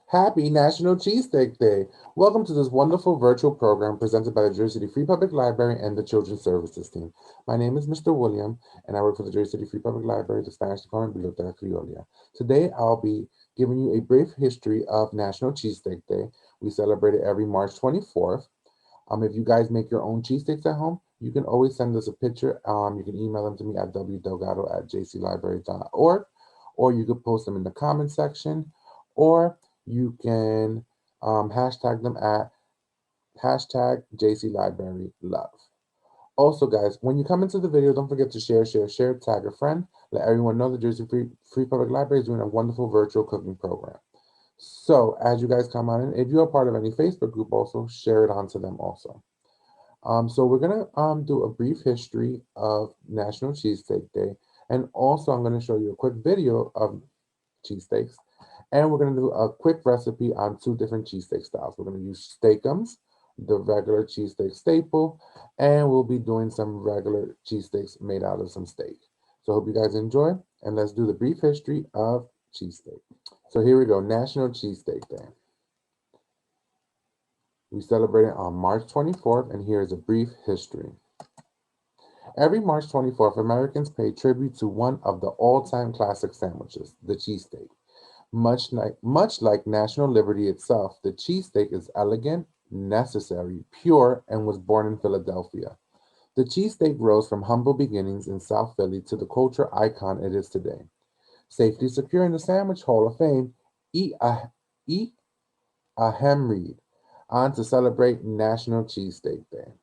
Happy National Cheesesteak Day! Welcome to this wonderful virtual program presented by the Jersey City Free Public Library and the Children's Services Team. My name is Mr. William, and I work for the Jersey City Free Public Library, the Spanish Department, Biblioteca Criolla. Today, I'll be giving you a brief history of National Cheesesteak Day. We celebrate it every March 24th. If you guys make your own cheesesteaks at home, you can always send us a picture. You can email them to me at wdelgado@jclibrary.org, or you could post them in the comment section, or you can hashtag them at hashtag JCLibraryLove. Also, guys, when you come into the video, don't forget to share, tag a friend. Let everyone know the Jersey Free Public Library is doing a wonderful virtual cooking program. So, as you guys come on in, if you're a part of any Facebook group, also share it on to them also. So we're gonna do a brief history of National Cheesesteak Day, and also I'm gonna show you a quick video of cheesesteaks, and we're gonna do a quick recipe on two different cheesesteak styles. We're gonna use steakums, the regular cheesesteak staple, and we'll be doing some regular cheesesteaks made out of some steak. So I hope you guys enjoy, and let's do the brief history of cheesesteak. So here we go, National Cheesesteak Day. We celebrate it on March 24th, and here is a brief history. Every March 24th, Americans pay tribute to one of the all-time classic sandwiches, the cheesesteak. Much like national liberty itself, the cheesesteak is elegant, necessary, pure, and was born in Philadelphia. The cheesesteak rose from humble beginnings in South Philly to the culture icon it is today. Safely secure in the Sandwich Hall of Fame, E. Ahem Reed, on to celebrate National Cheesesteak Day.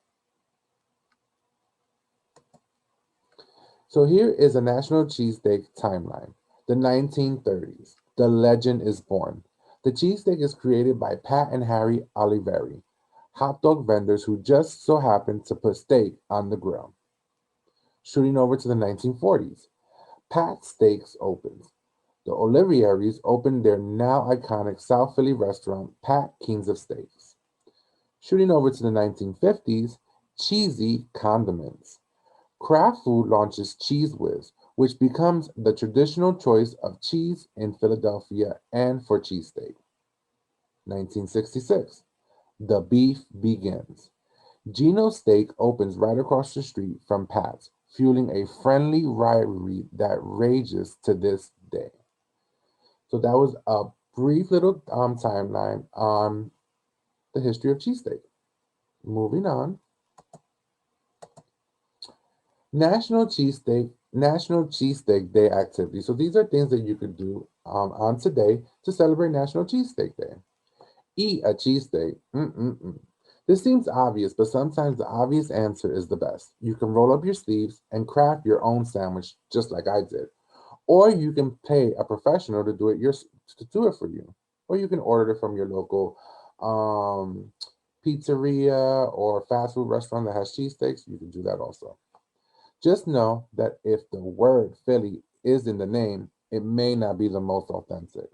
So here is a National Cheesesteak timeline. The 1930s. The legend is born. The cheesesteak is created by Pat and Harry Oliveri, hot dog vendors who just so happened to put steak on the grill. Shooting over to the 1940s. Pat's Steaks opens. The Olivieris opened their now iconic South Philly restaurant, Pat Kings of Steaks. Shooting over to the 1950s, Cheesy Condiments. Kraft Food launches Cheese Whiz, which becomes the traditional choice of cheese in Philadelphia and for cheesesteak. 1966. The beef begins. Gino's Steak opens right across the street from Pat's, fueling a friendly rivalry that rages to this day. So that was a brief little timeline on the history of cheesesteak. Moving on. National Cheesesteak Day activities. So these are things that you could do on today to celebrate National Cheesesteak Day. Eat a cheesesteak. This seems obvious, but sometimes the obvious answer is the best. You can roll up your sleeves and craft your own sandwich, just like I did. Or you can pay a professional to do it for you. Or you can order it from your local um, pizzeria or fast food restaurant that has cheesesteaks. You can do that also. Just know that if the word Philly is in the name, it may not be the most authentic.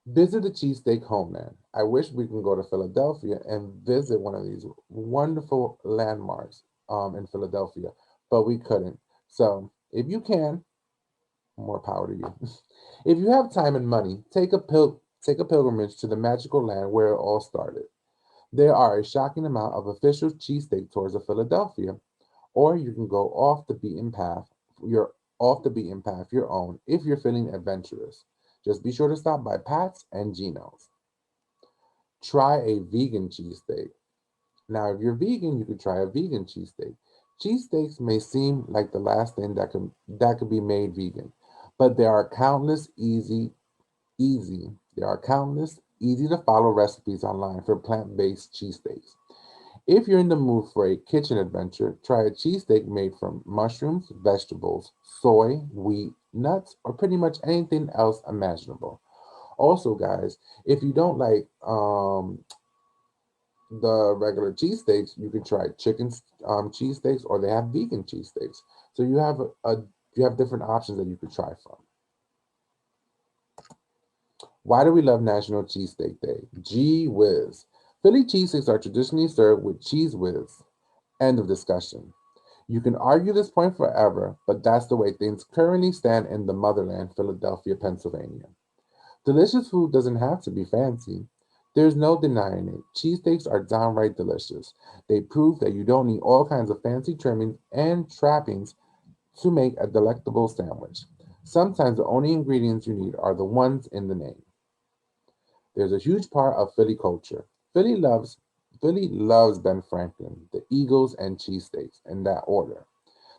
Visit the Cheesesteak Homeland. I wish we can go to Philadelphia and visit one of these wonderful landmarks in Philadelphia, but we couldn't. So if you can, more power to you. If you have time and money, take a pilgrimage to the magical land where it all started. There are a shocking amount of official cheesesteak tours of Philadelphia, or you can go off the beaten path. You're off the beaten path your own if you're feeling adventurous. Just be sure to stop by Pat's and Gino's. Try a vegan cheesesteak. Now, if you're vegan, you could try a vegan cheesesteak. Cheesesteaks may seem like the last thing that could be made vegan, but there are countless easy to follow recipes online for plant-based cheesesteaks. If you're in the mood for a kitchen adventure, try a cheesesteak made from mushrooms, vegetables, soy, wheat, nuts, or pretty much anything else imaginable. Also, guys, if you don't like the regular cheesesteaks, you can try chicken cheesesteaks, or they have vegan cheesesteaks. So you have different options that you could try from. Why do we love National Cheesesteak Day? Gee whiz. Philly cheesesteaks are traditionally served with cheese whiz. End of discussion. You can argue this point forever, but that's the way things currently stand in the motherland, Philadelphia, Pennsylvania. Delicious food doesn't have to be fancy. There's no denying it. Cheesesteaks are downright delicious. They prove that you don't need all kinds of fancy trimmings and trappings to make a delectable sandwich. Sometimes the only ingredients you need are the ones in the name. There's a huge part of Philly culture. Philly loves Ben Franklin, the Eagles, and cheesesteaks in that order.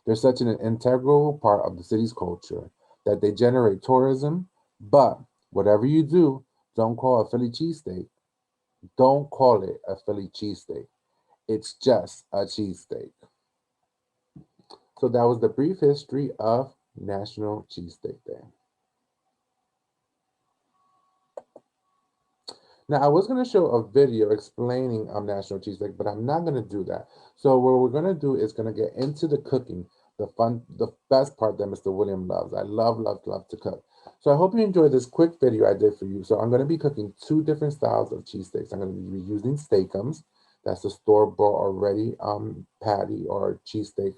They're such an integral part of the city's culture that they generate tourism. But whatever you do, don't call a Philly cheesesteak. Don't call it a Philly cheesesteak. It's just a cheesesteak. So that was the brief history of National Cheesesteak Day. Now, I was going to show a video explaining National Cheesesteak, but I'm not going to do that. So what we're going to do is going to get into the cooking, the best part that Mr. William loves. I love, love, love to cook. So I hope you enjoyed this quick video I did for you. So I'm going to be cooking two different styles of cheesesteaks. I'm going to be using Steakums. That's the store-bought already patty or cheesesteak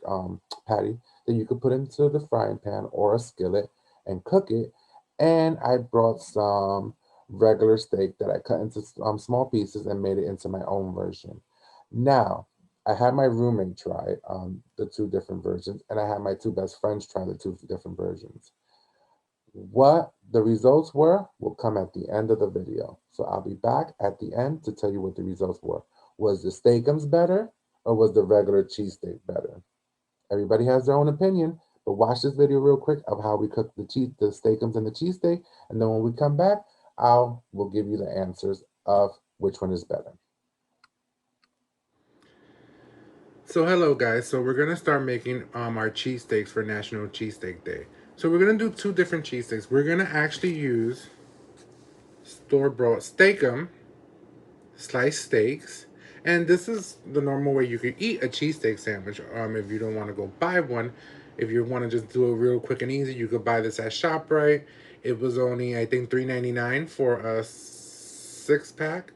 patty that you could put into the frying pan or a skillet and cook it. And I brought some regular steak that I cut into small pieces and made it into my own version. Now, I had my roommate try the two different versions, and I had my two best friends try the two different versions. What the results were will come at the end of the video. So I'll be back at the end to tell you what the results were. Was the steakums better or was the regular cheesesteak better? Everybody has their own opinion, but watch this video real quick of how we cook the steakums and the cheesesteak, and then when we come back, will give you the answers of which one is better. So hello guys, so we're gonna start making our cheesesteaks for National Cheesesteak Day. So we're gonna do two different cheesesteaks. We're gonna actually use store-bought steakum sliced steaks. And this is the normal way you could eat a cheesesteak sandwich. If you don't want to go buy one, if you want to just do it real quick and easy, you could buy this at ShopRite. It was only, I think, $3.99 for a six-pack,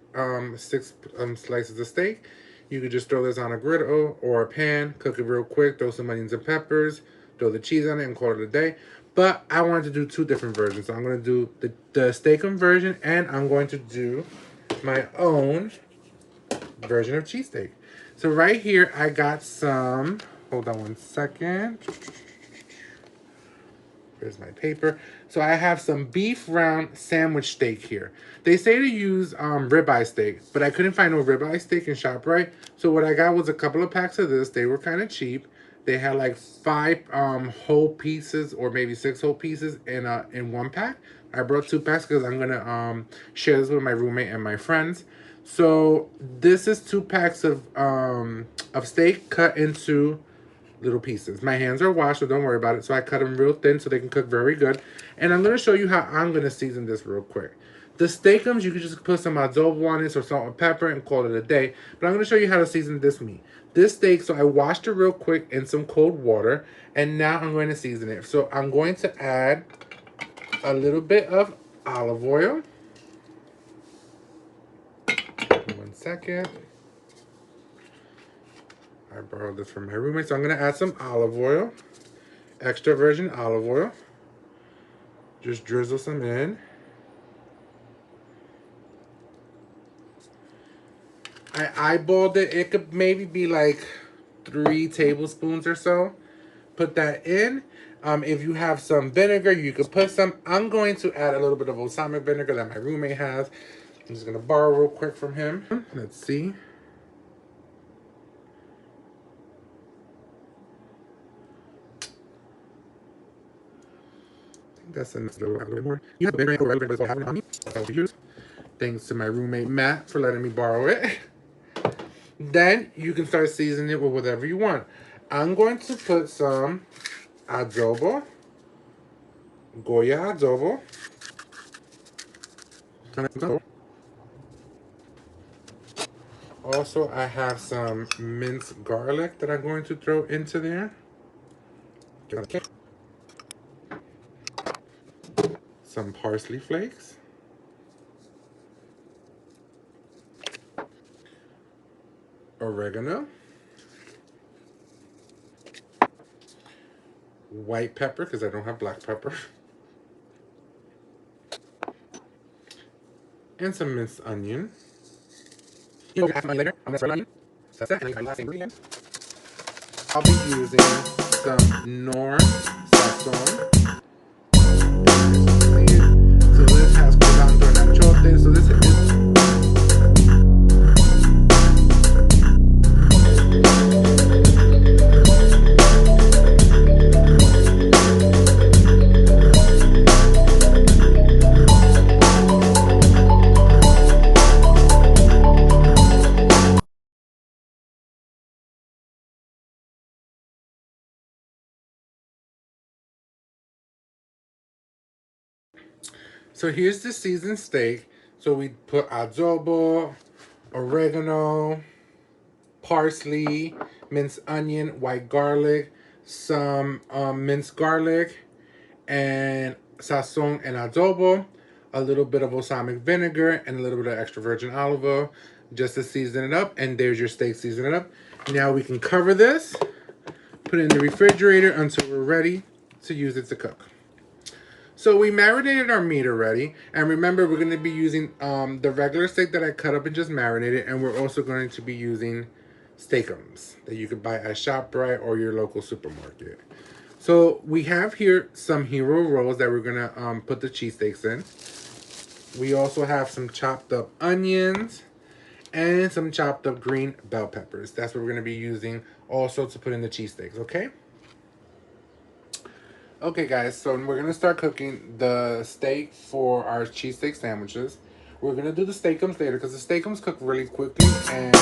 six slices of steak. You could just throw this on a griddle or a pan, cook it real quick, throw some onions and peppers, throw the cheese on it, and call it a day. But I wanted to do two different versions. So I'm going to do the steakum version, and I'm going to do my own version of cheesesteak. So right here, I got some, hold on one second. Here's my paper. So I have some beef round sandwich steak here. They say to use ribeye steak, but I couldn't find no ribeye steak in ShopRite. So what I got was a couple of packs of this. They were kind of cheap. They had like 5 whole pieces or maybe 6 whole pieces in one pack. I brought 2 packs because I'm gonna share this with my roommate and my friends. So this is 2 packs of steak cut into little pieces. My hands are washed, so don't worry about it. So I cut them real thin so they can cook very good. And I'm going to show you how I'm going to season this real quick. The steakums, you can just put some adobo on it or salt and pepper and call it a day. But I'm going to show you how to season this meat. This steak, so I washed it real quick in some cold water. And now I'm going to season it. So I'm going to add a little bit of olive oil. 1 second. I borrowed this from my roommate, so I'm going to add some olive oil. Extra virgin olive oil. Just drizzle some in. I eyeballed it. It could maybe be like 3 tablespoons or so. Put that in. If you have some vinegar, you could put some. I'm going to add a little bit of balsamic vinegar that my roommate has. I'm just going to borrow real quick from him. Let's see. That's a little bit more. You have vinegar or whatever on me. Thanks to my roommate Matt for letting me borrow it. Then you can start seasoning it with whatever you want. I'm going to put some adobo, Goya adobo. Also, I have some minced garlic that I'm going to throw into there. Some parsley flakes. Oregano. White pepper, because I don't have black pepper. and some minced onion. You know, we're gonna add some onion later. I'm gonna spread onion. So that's it. And then you got last ingredient. I'll be using some Nor sazon. So this has culantro and achote. So this is. So here's the seasoned steak. So we put adobo, oregano, parsley, minced onion, white garlic, some minced garlic, and sazon and adobo, a little bit of balsamic vinegar, and a little bit of extra virgin olive oil just to season it up. And there's your steak seasoned up. Now we can cover this, put it in the refrigerator until we're ready to use it to cook. So we marinated our meat already, and remember we're going to be using the regular steak that I cut up and just marinated, and we're also going to be using steakums that you could buy at ShopRite or your local supermarket. So we have here some hero rolls that we're going to put the cheesesteaks in. We also have some chopped up onions and some chopped up green bell peppers. That's what we're going to be using also to put in the cheesesteaks, okay? Okay, guys, so we're gonna start cooking the steak for our cheesesteak sandwiches. We're gonna do the steakums later because the steakums cook really quickly, and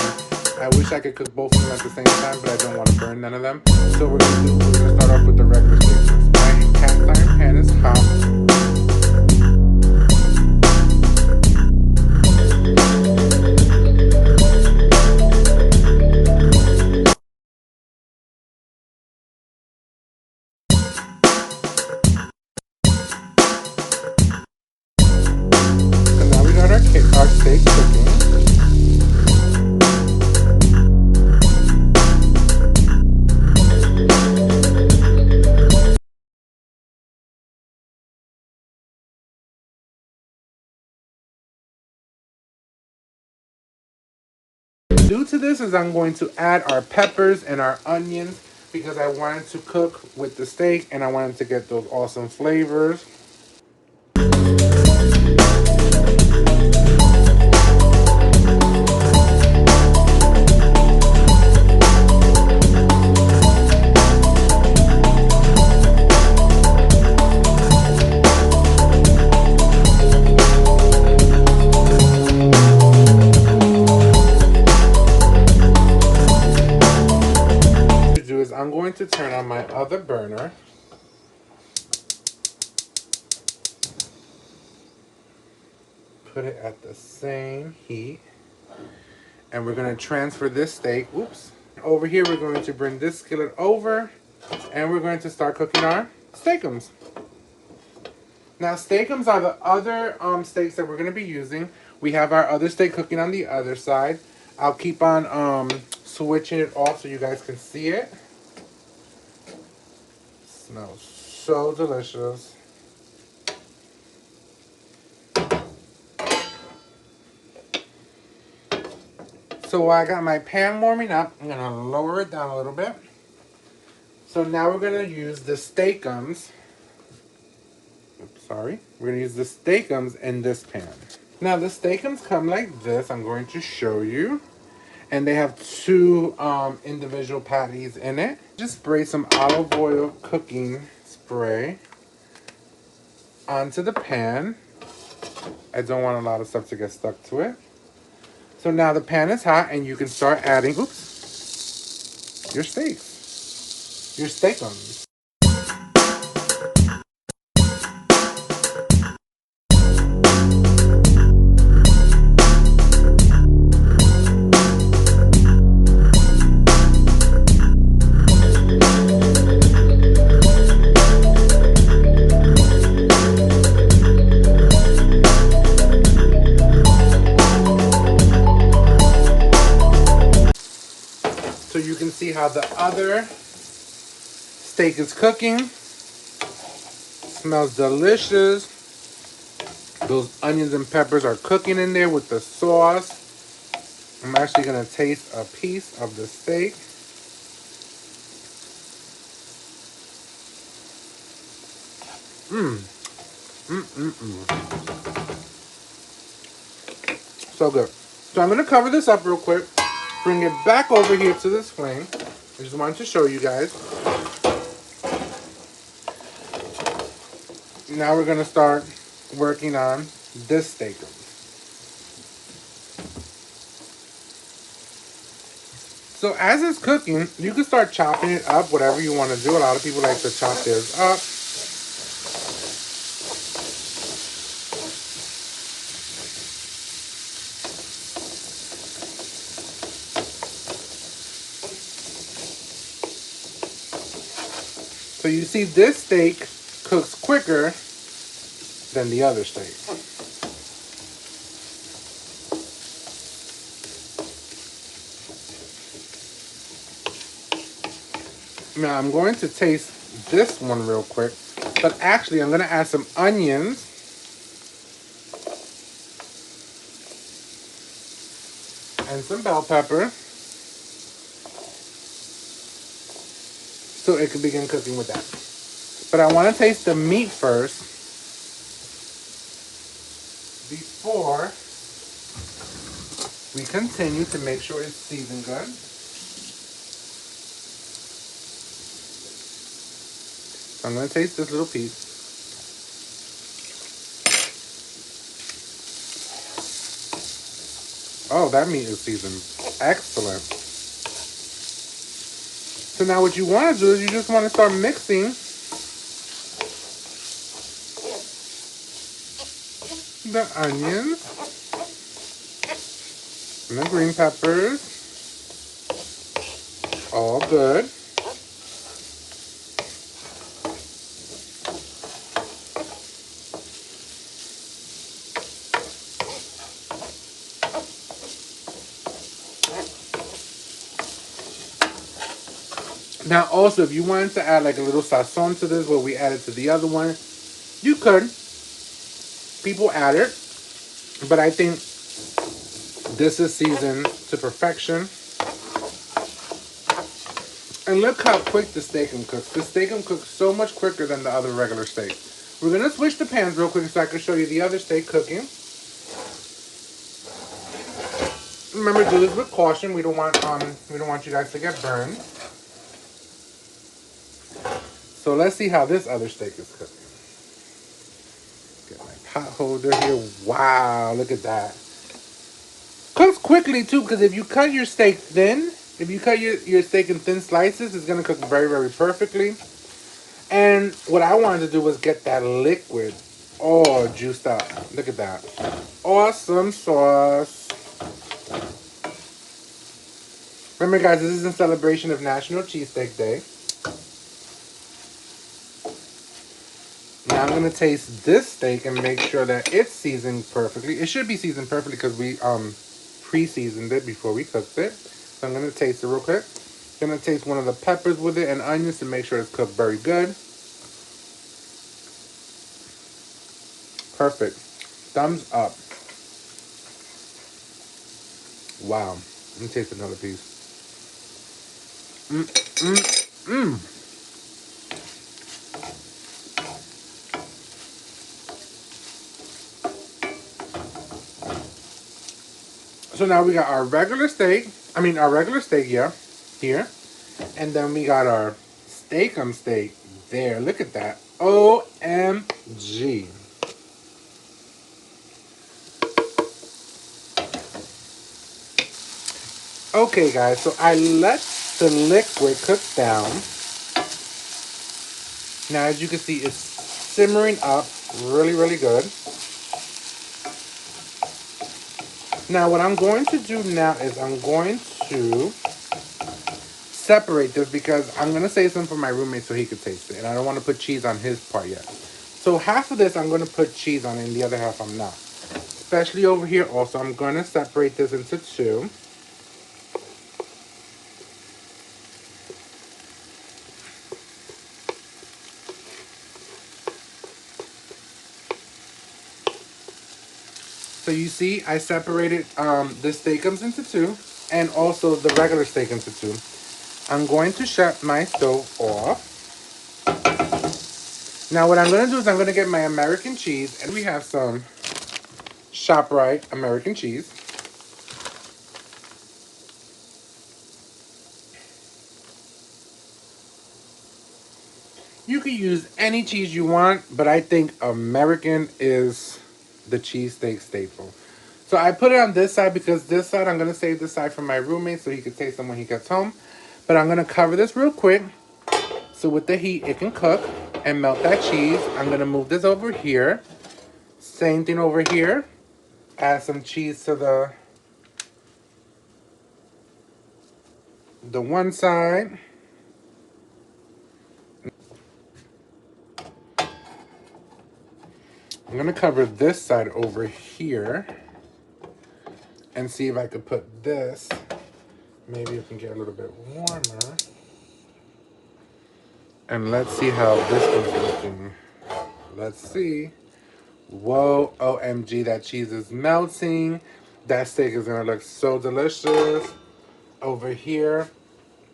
I wish I could cook both of them at the same time, but I don't want to burn none of them. So we're gonna start off with the regular steakums. My cast iron pan is hot. So now we got our steak cooking. Due to this is I'm going to add our peppers and our onions because I wanted to cook with the steak and I wanted to get those awesome flavors. I'm going to turn on my other burner. Put it at the same heat. And we're going to transfer this steak. Oops. Over here, we're going to bring this skillet over. And we're going to start cooking our steakums. Now, steakums are the other steaks that we're going to be using. We have our other steak cooking on the other side. I'll keep on switching it off so you guys can see it. Smells so delicious. So while I got my pan warming up, I'm going to lower it down a little bit. So now we're going to use the steakums. Oops, sorry. We're going to use the steakums in this pan. Now the steakums come like this. I'm going to show you. And they have two individual patties in it. Just spray some olive oil cooking spray onto the pan. I don't want a lot of stuff to get stuck to it. So now the pan is hot and you can start adding, your steaks. Your steakums. So you can see how the other steak is cooking. Smells delicious. Those onions and peppers are cooking in there with the sauce. I'm actually going to taste a piece of the steak. So good. So I'm going to cover this up real quick. Bring it back over here to this flame. I just wanted to show you guys. Now we're going to start working on this steak. So as it's cooking, you can start chopping it up, whatever you want to do. A lot of people like to chop theirs up. So you see this steak cooks quicker than the other steak. Now I'm going to taste this one real quick, but actually I'm going to add some onions and some bell pepper so it can begin cooking with that. But I want to taste the meat first before we continue to make sure it's seasoned good. So I'm going to taste this little piece. Oh, that meat is seasoned. Excellent. So now what you want to do is you just want to start mixing the onions and the green peppers. All good. Now also, if you wanted to add like a little sazon to this, what we added to the other one, you could. People add it, but I think this is seasoned to perfection. And look how quick the steak can cook. The steak can cook so much quicker than the other regular steak. We're gonna switch the pans real quick so I can show you the other steak cooking. Remember, do this with caution. We don't want you guys to get burned. So let's see how this other steak is cooking. Get my pot holder here. Wow, look at that. Cooks quickly too, because if you cut your steak thin, if you cut your steak in thin slices, it's gonna cook very, very perfectly. And what I wanted to do was get that liquid all juiced up. Look at that. Awesome sauce. Remember guys, this is in celebration of National Cheesesteak Day. Now I'm gonna taste this steak and make sure that it's seasoned perfectly. It should be seasoned perfectly because we pre-seasoned it before we cooked it. So I'm gonna taste it real quick. Gonna taste one of the peppers with it and onions to make sure it's cooked very good. Perfect. Thumbs up. Wow. Let me taste another piece. So now we got our regular steak. Our regular steak, yeah, here. And then we got our steak there. Look at that. OMG. Okay, guys, so I let the liquid cook down. Now, as you can see, it's simmering up really, really good. Now, what I'm going to do now is I'm going to separate this because I'm going to save some for my roommate so he could taste it. And I don't want to put cheese on his part yet. So half of this I'm going to put cheese on and the other half I'm not. Especially over here also, I'm going to separate this into two. So you see, I separated the steakums into two and also the regular steak into two. I'm going to shut my stove off. Now what I'm going to do is I'm going to get my American cheese, and we have some ShopRite American cheese. You can use any cheese you want, but I think American is the cheesesteak staple. So I put it on this side because this side, I'm going to save this side for my roommate so he can taste them when he gets home. But I'm going to cover this real quick so with the heat it can cook and melt that cheese. I'm going to move this over here. Same thing over here. Add some cheese to the one side. I'm going to cover this side over here and see if I could put this. Maybe it can get a little bit warmer. And let's see how this one's looking. Let's see. Whoa, OMG, that cheese is melting. That steak is gonna look so delicious. Over here,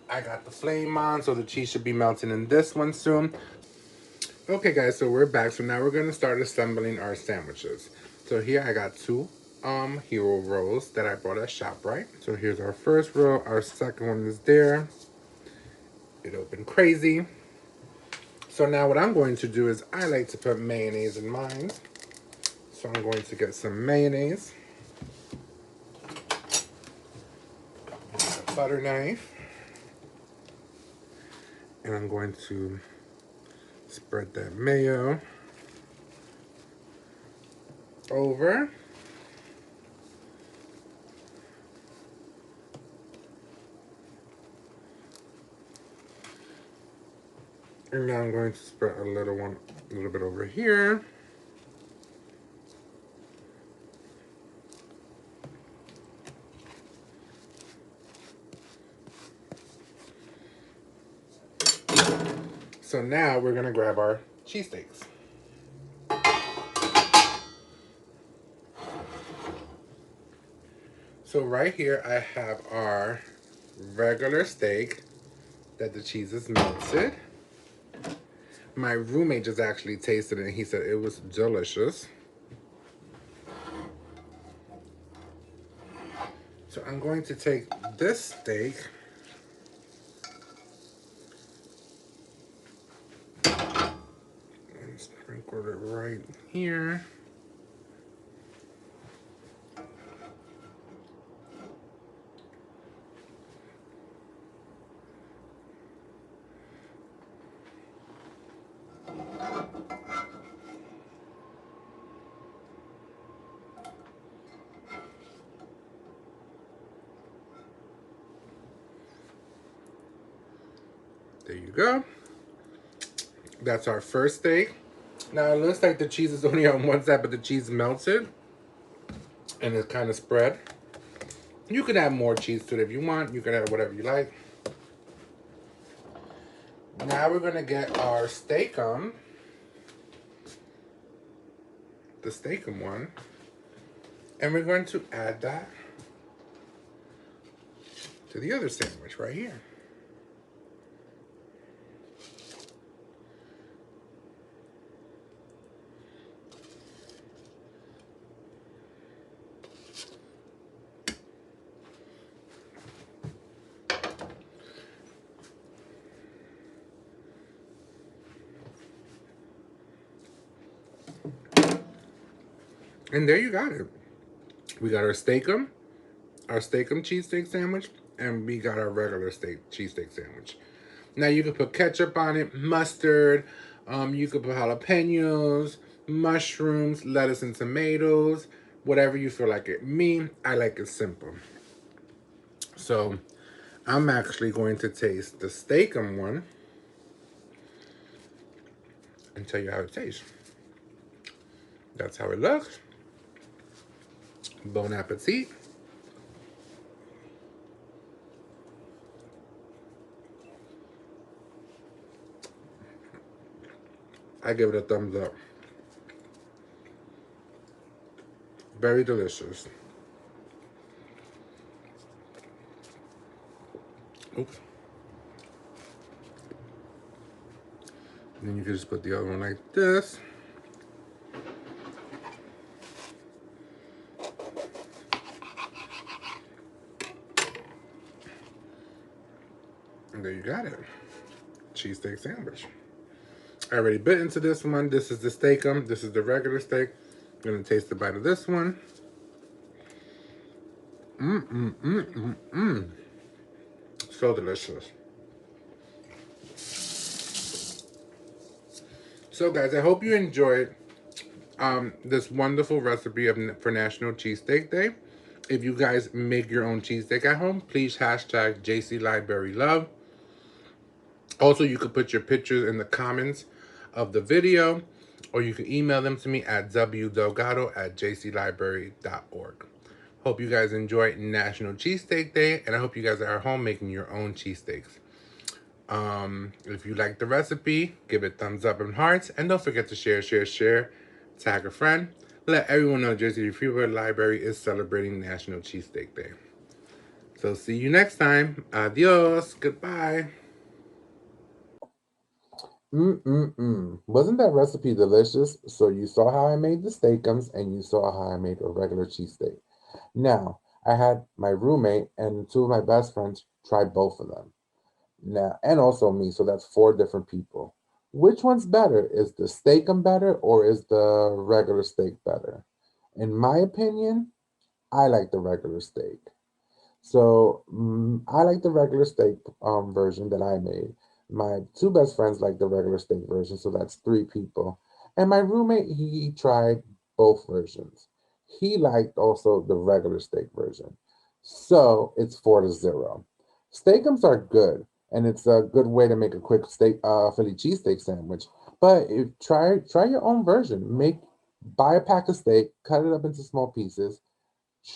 I got the flame on, so the cheese should be melting in this one soon. Okay guys, so we're back. So now we're gonna start assembling our sandwiches. So here I got two hero rolls that I bought at ShopRite. So here's our first roll, our second one is there. It opened crazy. So now what I'm going to do is I like to put mayonnaise in mine. So I'm going to get some mayonnaise. A butter knife. And I'm going to spread that mayo over. And now I'm going to spread a little bit over here. So now we're gonna grab our cheesesteaks. So right here I have our regular steak that the cheese is melted. My roommate just actually tasted it and he said it was delicious. So I'm going to take this steak and sprinkle it right here. There you go. That's our first steak. Now it looks like the cheese is only on one side, but the cheese melted and it's kind of spread. You can add more cheese to it if you want. You can add whatever you like. Now we're gonna get our steakum, the steakum one, and we're going to add that to the other sandwich right here. And there you got it. We got our steakum cheesesteak sandwich, and we got our regular steak cheesesteak sandwich. Now you can put ketchup on it, mustard, you could put jalapenos, mushrooms, lettuce and tomatoes, whatever you feel like it. Me, I like it simple. So I'm actually going to taste the steakum one and tell you how it tastes. That's how it looks. Bon appetit. I give it a thumbs up. Very delicious. Oops. And then you can just put the other one like this. And there you got it. Cheesesteak sandwich. I already bit into this one. This is the steakum. This is the regular steak. I'm gonna taste a bite of this one. So delicious. So guys, I hope you enjoyed this wonderful recipe for National Cheesesteak Day. If you guys make your own cheesesteak at home, please hashtag JCLibraryLove. Also, you could put your pictures in the comments of the video, or you can email them to me at wdelgado@jclibrary.org. Hope you guys enjoy National Cheesesteak Day, and I hope you guys are at home making your own cheesesteaks. If you like the recipe, give it thumbs up and hearts, and don't forget to share, tag a friend. Let everyone know Jersey Freeway Library is celebrating National Cheesesteak Day. So see you next time. Adios. Goodbye. Wasn't that recipe delicious? So you saw how I made the steakums and you saw how I made a regular cheesesteak. Now, I had my roommate and two of my best friends try both of them. Now, and also me, so that's four different people. Which one's better? Is the steakum better or is the regular steak better? In my opinion, I like the regular steak. So I like the regular steak version that I made. My two best friends like the regular steak version, so that's three people. And my roommate, he tried both versions. He liked also the regular steak version. So it's 4-0. Steakums are good, and it's a good way to make a quick steak Philly cheesesteak sandwich. But if try your own version. Buy a pack of steak, cut it up into small pieces,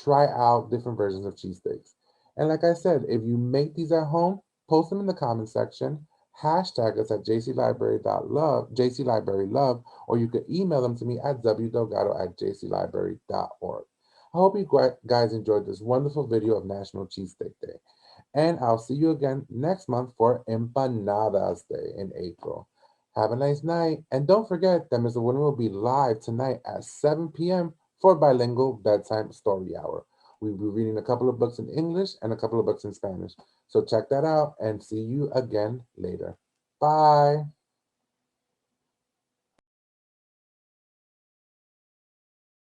try out different versions of cheesesteaks. And like I said, if you make these at home, post them in the comment section, hashtag us at jclibrarylove, or you can email them to me at wdelgado@jclibrary.org. I hope you guys enjoyed this wonderful video of National Cheesesteak Day. And I'll see you again next month for Empanadas Day in April. Have a nice night. And don't forget that Mr. Wooden will be live tonight at 7 p.m. for bilingual bedtime story hour. We'll be reading a couple of books in English and a couple of books in Spanish. So check that out and see you again later. Bye.